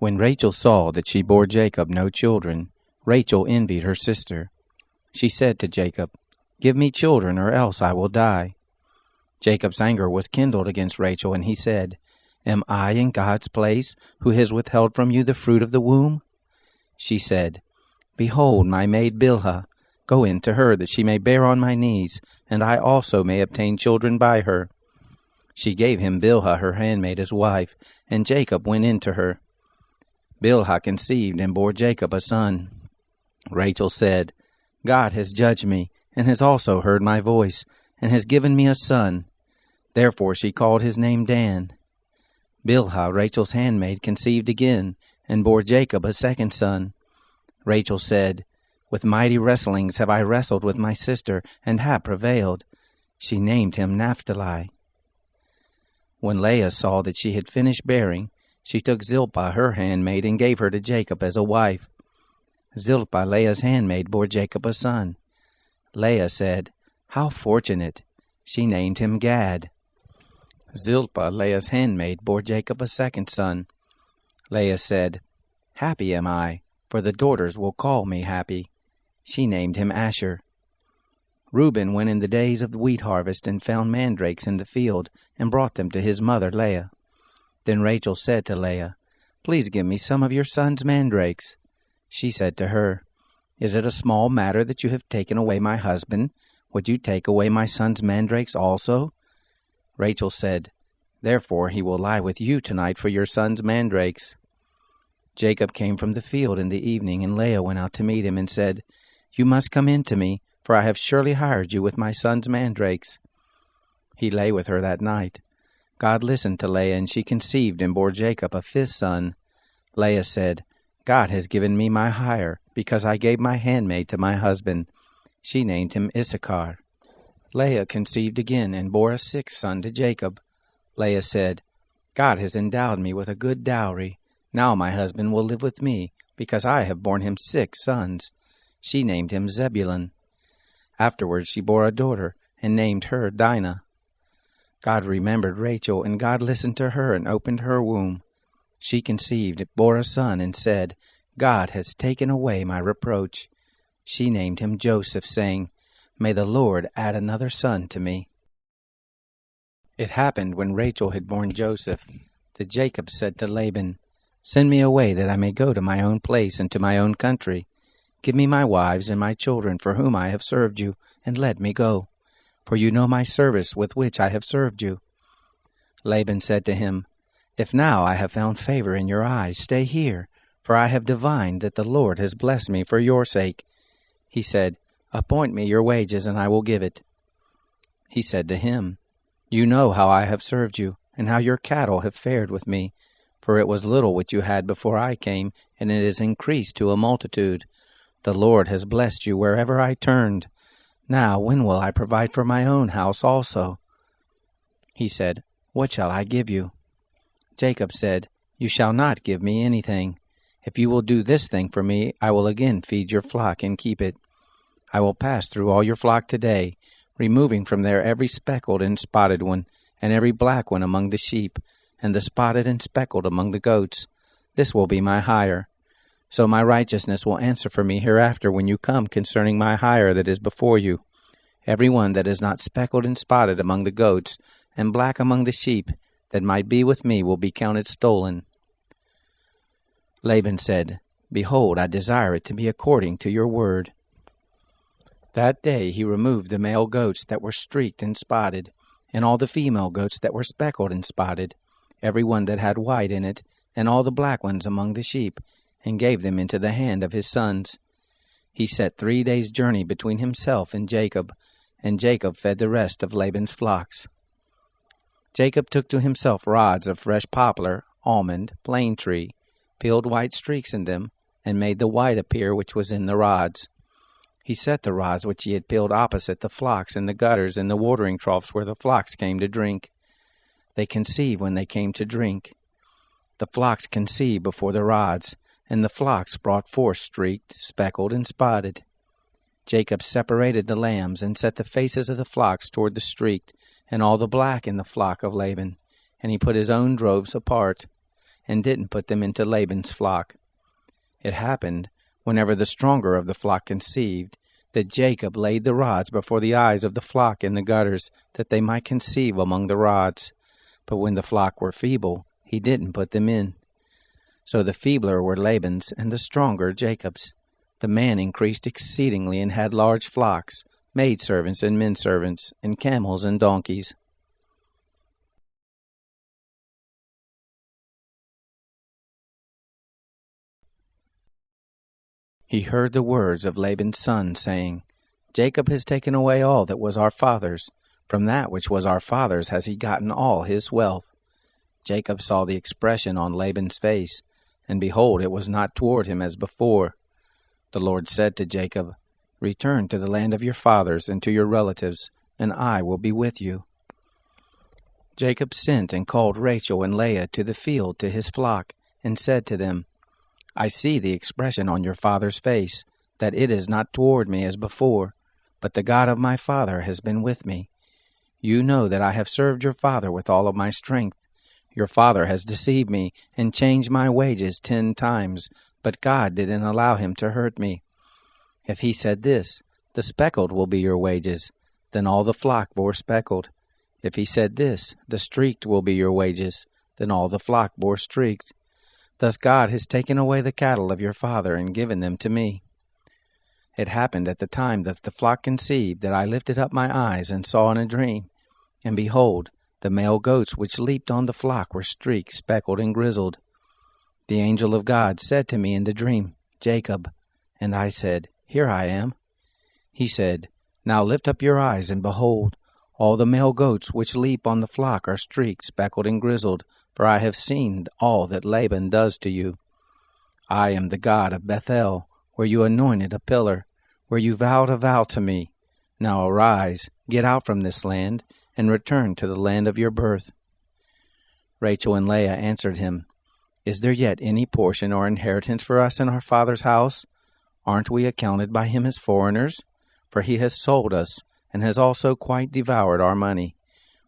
When Rachel saw that she bore Jacob no children, Rachel envied her sister. She said to Jacob, "Give me children, or else I will die." Jacob's anger was kindled against Rachel, and he said, "Am I in God's place, who has withheld from you the fruit of the womb?" She said, "Behold, my maid Bilhah, go in to her, that she may bear on my knees, and I also may obtain children by her." She gave him Bilhah her handmaid as wife, and Jacob went in to her. Bilhah conceived and bore Jacob a son. Rachel said, "God has judged me, and has also heard my voice, and has given me a son." Therefore she called his name Dan. Bilhah, Rachel's handmaid, conceived again, and bore Jacob a second son. Rachel said, "With mighty wrestlings have I wrestled with my sister, and have prevailed." She named him Naphtali. When Leah saw that she had finished bearing, she took Zilpah her handmaid, and gave her to Jacob as a wife. Zilpah, Leah's handmaid, bore Jacob a son. Leah said, "How fortunate!" She named him Gad. Zilpah, Leah's handmaid, bore Jacob a second son. Leah said, "Happy am I, for the daughters will call me happy." She named him Asher. Reuben went in the days of the wheat harvest and found mandrakes in the field, and brought them to his mother Leah. Then Rachel said to Leah, "Please give me some of your son's mandrakes." She said to her, "Is it a small matter that you have taken away my husband? Would you take away my son's mandrakes also?" Rachel said, "Therefore he will lie with you tonight for your son's mandrakes." Jacob came from the field in the evening, and Leah went out to meet him and said, "You must come in to me, for I have surely hired you with my son's mandrakes." He lay with her that night. God listened to Leah, and she conceived and bore Jacob a fifth son. Leah said, "God has given me my hire, because I gave my handmaid to my husband." She named him Issachar. Leah conceived again and bore a sixth son to Jacob. Leah said, "God has endowed me with a good dowry. Now my husband will live with me, because I have borne him 6 sons. She named him Zebulun. Afterwards she bore a daughter, and named her Dinah. God remembered Rachel, and God listened to her and opened her womb. She conceived, bore a son, and said, "God has taken away my reproach." She named him Joseph, saying, "May the Lord add another son to me." It happened when Rachel had borne Joseph, that Jacob said to Laban, "Send me away, that I may go to my own place and to my own country. Give me my wives and my children, for whom I have served you, and let me go. For you know my service with which I have served you." Laban said to him, "If now I have found favor in your eyes, stay here, for I have divined that the Lord has blessed me for your sake." He said, "Appoint me your wages, and I will give it." He said to him, "You know how I have served you, and how your cattle have fared with me. For it was little which you had before I came, and it is increased to a multitude. The Lord has blessed you wherever I turned. Now when will I provide for my own house also?" He said, "What shall I give you?" Jacob said, "You shall not give me anything. If you will do this thing for me, I will again feed your flock and keep it. I will pass through all your flock today, removing from there every speckled and spotted one, and every black one among the sheep, and the spotted and speckled among the goats. This will be my hire. So my righteousness will answer for me hereafter when you come concerning my hire that is before you. Every one that is not speckled and spotted among the goats, and black among the sheep, that might be with me, will be counted stolen." Laban said, "Behold, I desire it to be according to your word." That day he removed the male goats that were streaked and spotted, and all the female goats that were speckled and spotted, every one that had white in it, and all the black ones among the sheep, and gave them into the hand of his sons. He set 3 days' journey between himself and Jacob fed the rest of Laban's flocks. Jacob took to himself rods of fresh poplar, almond, plane tree, peeled white streaks in them, and made the white appear which was in the rods. He set the rods which he had peeled opposite the flocks in the gutters and the watering troughs where the flocks came to drink. They conceived when they came to drink. The flocks conceived before the rods, and the flocks brought forth streaked, speckled, and spotted. Jacob separated the lambs, and set the faces of the flocks toward the streaked, and all the black in the flock of Laban, and he put his own droves apart. and didn't put them into Laban's flock. It happened, whenever the stronger of the flock conceived, that Jacob laid the rods before the eyes of the flock in the gutters, that they might conceive among the rods. But when the flock were feeble, he didn't put them in. So the feebler were Laban's, and the stronger Jacob's. The man increased exceedingly, and had large flocks, maidservants and menservants, and camels and donkeys. He heard the words of Laban's son, saying, Jacob has taken away all that was our father's. From that which was our father's has he gotten all his wealth. Jacob saw the expression on Laban's face, and behold, it was not toward him as before. The Lord said to Jacob, Return to the land of your fathers and to your relatives, and I will be with you. Jacob sent and called Rachel and Leah to the field to his flock, and said to them, I see the expression on your father's face, that it is not toward me as before, but the God of my father has been with me. You know that I have served your father with all of my strength. Your father has deceived me and changed my wages 10 times, but God didn't allow him to hurt me. If he said this, the speckled will be your wages, then all the flock bore speckled. If he said this, the streaked will be your wages, then all the flock bore streaked. Thus God has taken away the cattle of your father and given them to me. It happened at the time that the flock conceived that I lifted up my eyes and saw in a dream, and behold, the male goats which leaped on the flock were streaked, speckled, and grizzled. The angel of God said to me in the dream, Jacob. And I said, Here I am. He said, Now lift up your eyes, and behold, all the male goats which leap on the flock are streaked, speckled, and grizzled, for I have seen all that Laban does to you. I am the God of Bethel, where you anointed a pillar, where you vowed a vow to me. Now arise, get out from this land, and return to the land of your birth. Rachel and Leah answered him, Is there yet any portion or inheritance for us in our father's house? Aren't we accounted by him as foreigners? For he has sold us, and has also quite devoured our money.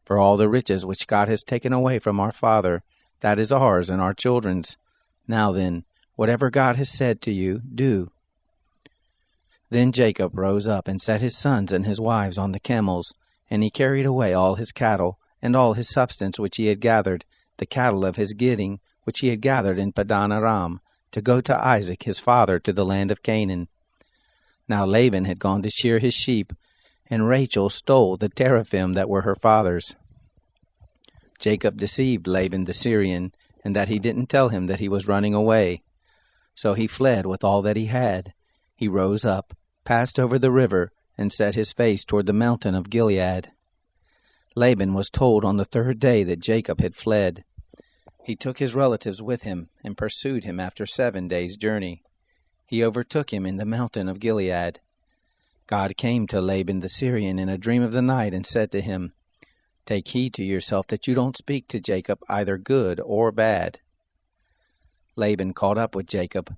For all the riches which God has taken away from our father, that is ours and our children's. Now then, whatever God has said to you, do. Then Jacob rose up and set his sons and his wives on the camels, and he carried away all his cattle, and all his substance which he had gathered, the cattle of his getting, which he had gathered in Padan Aram, to go to Isaac his father to the land of Canaan. Now Laban had gone to shear his sheep, and Rachel stole the teraphim that were her father's. Jacob deceived Laban the Syrian, and that he didn't tell him that he was running away. So he fled with all that he had. He rose up, passed over the river, and set his face toward the mountain of Gilead. Laban was told on the 3rd day that Jacob had fled. He took his relatives with him, and pursued him after 7 days' journey. He overtook him in the mountain of Gilead. God came to Laban the Syrian in a dream of the night, and said to him, Take heed to yourself that you don't speak to Jacob either good or bad. Laban caught up with Jacob.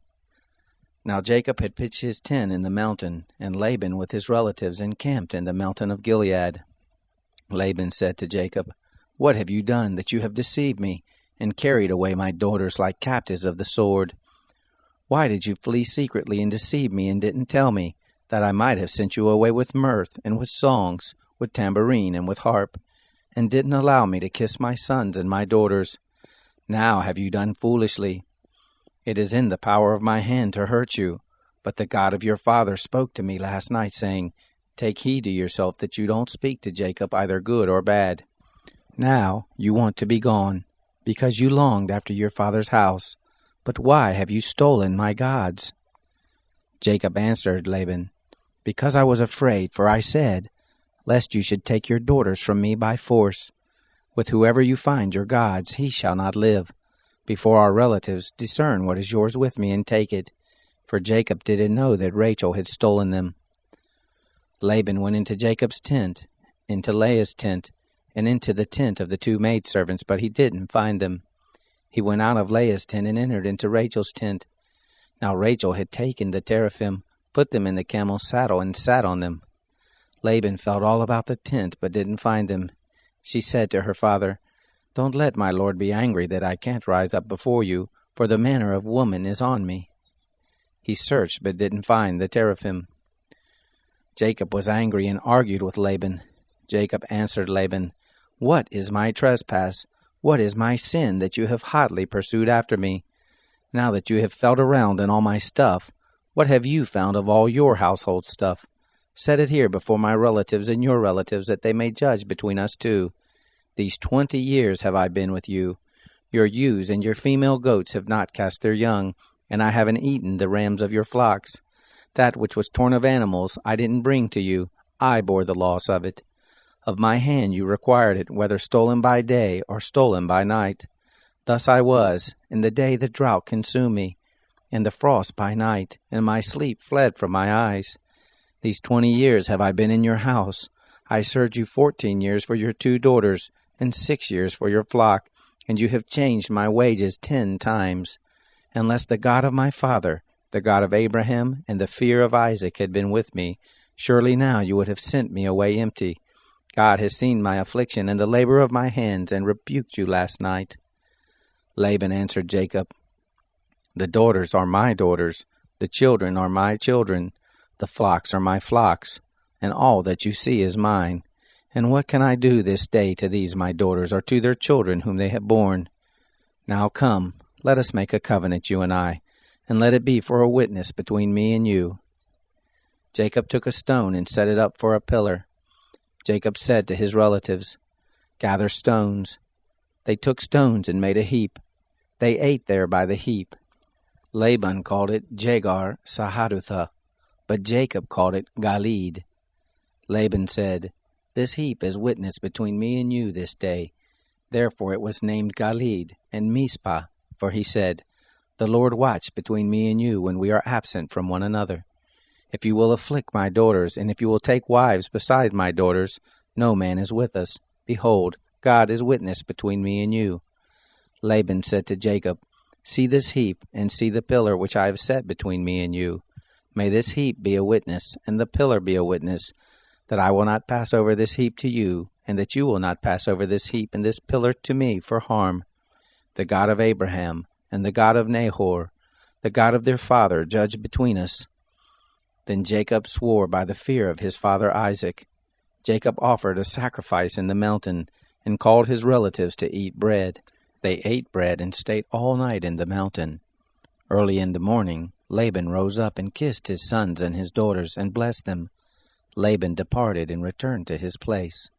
Now Jacob had pitched his tent in the mountain, and Laban with his relatives encamped in the mountain of Gilead. Laban said to Jacob, What have you done that you have deceived me, and carried away my daughters like captives of the sword? Why did you flee secretly and deceive me, and didn't tell me, that I might have sent you away with mirth, and with songs, with tambourine, and with harp, and didn't allow me to kiss my sons and my daughters? Now have you done foolishly. It is in the power of my hand to hurt you, but the God of your father spoke to me last night, saying, Take heed to yourself that you don't speak to Jacob either good or bad. Now you want to be gone, because you longed after your father's house. But why have you stolen my gods? Jacob answered Laban, Because I was afraid, for I said, Lest you should take your daughters from me by force. With whoever you find your gods, he shall not live. Before our relatives, discern what is yours with me, and take it. For Jacob didn't know that Rachel had stolen them. Laban went into Jacob's tent, into Leah's tent, and into the tent of the 2 maidservants, but he didn't find them. He went out of Leah's tent and entered into Rachel's tent. Now Rachel had taken the teraphim, put them in the camel's saddle, and sat on them. Laban felt all about the tent, but didn't find them. She said to her father, Don't let my lord be angry that I can't rise up before you, for the manner of woman is on me." He searched but didn't find the teraphim. Jacob was angry and argued with Laban. Jacob answered Laban, "What is my trespass? What is my sin that you have hotly pursued after me? Now that you have felt around in all my stuff, what have you found of all your household stuff? Set it here before my relatives and your relatives, that they may judge between us two. These 20 years have I been with you. Your ewes and your female goats have not cast their young, and I haven't eaten the rams of your flocks. That which was torn of animals I didn't bring to you. I bore the loss of it. Of my hand you required it, whether stolen by day or stolen by night. Thus I was. In the day the drought consumed me, and the frost by night, and my sleep fled from my eyes. These 20 years have I been in your house. I served you 14 years for your 2 daughters, and 6 years for your flock, and you have changed my wages 10 times. Unless the God of my father, the God of Abraham, and the fear of Isaac had been with me, surely now you would have sent me away empty. God has seen my affliction and the labor of my hands, and rebuked you last night." Laban answered Jacob, "The daughters are my daughters, the children are my children, the flocks are my flocks, and all that you see is mine. And what can I do this day to these my daughters, or to their children whom they have borne? Now come, let us make a covenant, you and I, and let it be for a witness between me and you." Jacob took a stone and set it up for a pillar. Jacob said to his relatives, "Gather stones." They took stones and made a heap. They ate there by the heap. Laban called it Jegar Sahadutha, but Jacob called it Galid. Laban said, "This heap is witness between me and you this day." Therefore it was named Galid and Mizpah, for he said, "The Lord watch between me and you when we are absent from one another. If you will afflict my daughters, and if you will take wives beside my daughters, no man is with us. Behold, God is witness between me and you." Laban said to Jacob, "See this heap, and see the pillar which I have set between me and you. May this heap be a witness, and the pillar be a witness, that I will not pass over this heap to you, and that you will not pass over this heap and this pillar to me for harm. The God of Abraham, and the God of Nahor, the God of their father, judge between us." Then Jacob swore by the fear of his father Isaac. Jacob offered a sacrifice in the mountain, and called his relatives to eat bread. They ate bread and stayed all night in the mountain. Early in the morning, Laban rose up and kissed his sons and his daughters, and blessed them. Laban departed and returned to his place.